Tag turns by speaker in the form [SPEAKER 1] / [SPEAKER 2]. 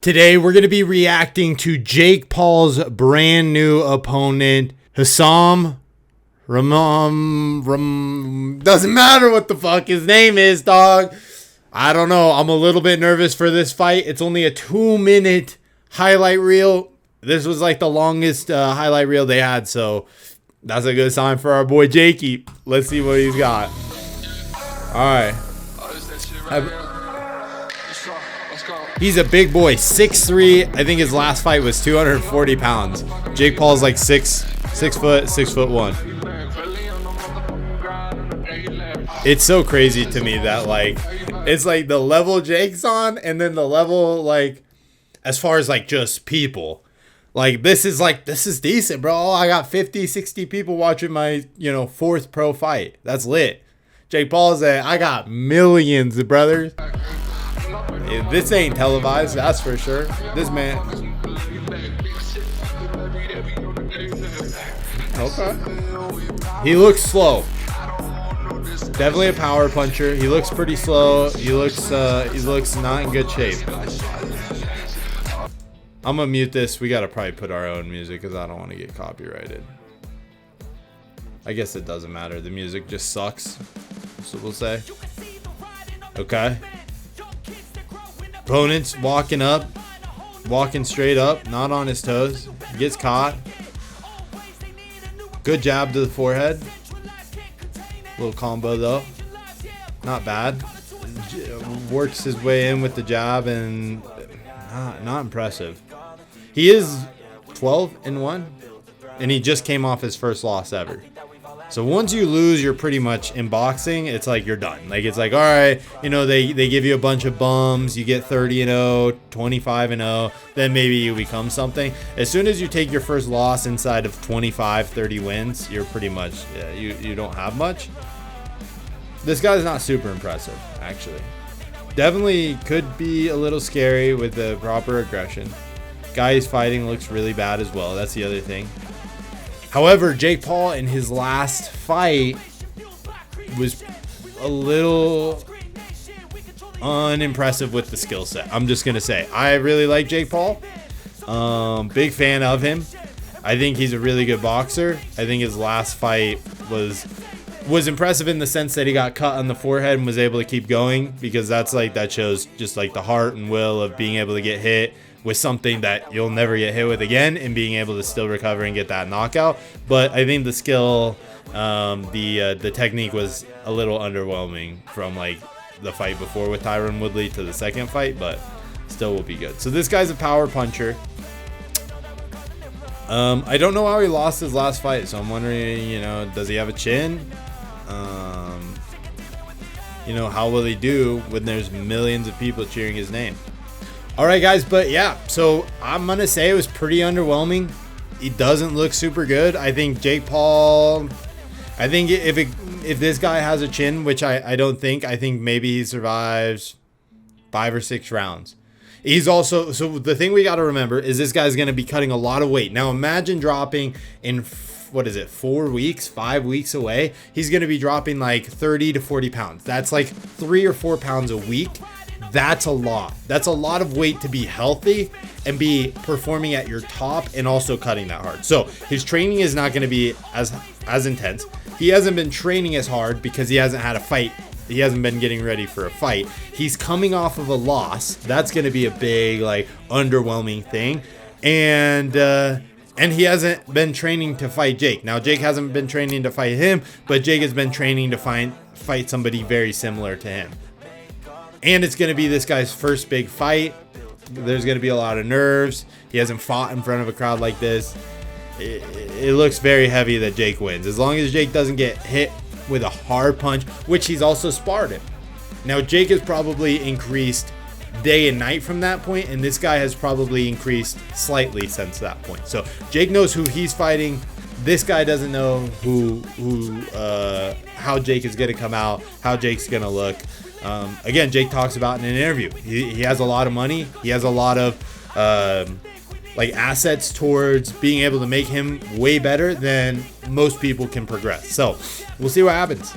[SPEAKER 1] Today, we're going to be reacting to Jake Paul's brand new opponent, Hasim. Doesn't matter what the fuck his name is, dog. I don't know. I'm a little bit nervous for this fight. It's only a 2-minute highlight reel. This was like the longest highlight reel they had, so that's a good sign for our boy Jakey. Let's see what he's got. All right. He's a big boy, 6'3". I think his last fight was 240 pounds. Jake Paul's like 6 foot, 6'1". It's so crazy to me that like, it's like the level Jake's on and then the level like, as far as like just people. Like this is decent, bro. I got 50, 60 people watching my, fourth pro fight. That's lit. Jake Paul's I got millions of brothers. This ain't televised, that's for sure. This man. Okay. He looks slow. Definitely a power puncher. He looks pretty slow. He looks not in good shape. I'm gonna mute this. We gotta probably put our own music because I don't want to get copyrighted. I guess it doesn't matter. The music just sucks. So we'll say. Okay. Opponent's walking straight up, not on his toes. Gets caught. Good jab to the forehead. Little combo though. Not bad. Works his way in with the jab and not impressive. He is 12-1 and he just came off his first loss ever. So once you lose, you're pretty much in boxing. It's like you're done. Like it's like, all right, they give you a bunch of bums. You get 30-0, 25-0. Then maybe you become something. As soon as you take your first loss inside of 25, 30 wins, you're pretty much you don't have much. This guy's not super impressive, actually. Definitely could be a little scary with the proper aggression. Guy he's fighting looks really bad as well. That's the other thing. However, Jake Paul in his last fight was a little unimpressive with the skill set. I'm just going to say. I really like Jake Paul. Big fan of him. I think he's a really good boxer. I think his last fight was impressive in the sense that he got cut on the forehead and was able to keep going, because that shows just like the heart and will of being able to get hit with something that you'll never get hit with again and being able to still recover and get that knockout. But I think the skill, the technique was a little underwhelming from like the fight before with Tyron Woodley to the second fight, but still will be good. So this guy's a power puncher. I don't know how he lost his last fight, so I'm wondering, does he have a chin? How will he do when there's millions of people cheering his name? All right, guys, but yeah, so I'm going to say it was pretty underwhelming. He doesn't look super good. I think Jake Paul, I think if this guy has a chin, which I don't think, I think maybe he survives 5 or 6 rounds. He's also, so the thing we got to remember is this guy's going to be cutting a lot of weight. Now imagine dropping in, 4 weeks, 5 weeks away. He's going to be dropping like 30 to 40 pounds. That's like 3 or 4 pounds a week. That's a lot. That's a lot of weight to be healthy and be performing at your top and also cutting that hard. So his training is not going to be as intense. He hasn't been training as hard because he hasn't had a fight. He hasn't been getting ready for a fight. He's coming off of a loss. That's going to be a big, like, underwhelming thing. And he hasn't been training to fight Jake. Now, Jake hasn't been training to fight him, but Jake has been training to fight somebody very similar to him. And it's going to be this guy's first big fight. There's going to be a lot of nerves. He hasn't fought in front of a crowd like this. It looks very heavy that Jake wins. As long as Jake doesn't get hit with a hard punch, which he's also sparred him. Now, Jake has probably increased day and night from that point, and this guy has probably increased slightly since that point. So Jake knows who he's fighting. This guy doesn't know how Jake is going to come out, how Jake's going to look. Again, Jake talks about in an interview, he has a lot of money. He has a lot of assets towards being able to make him way better than most people can progress. So we'll see what happens.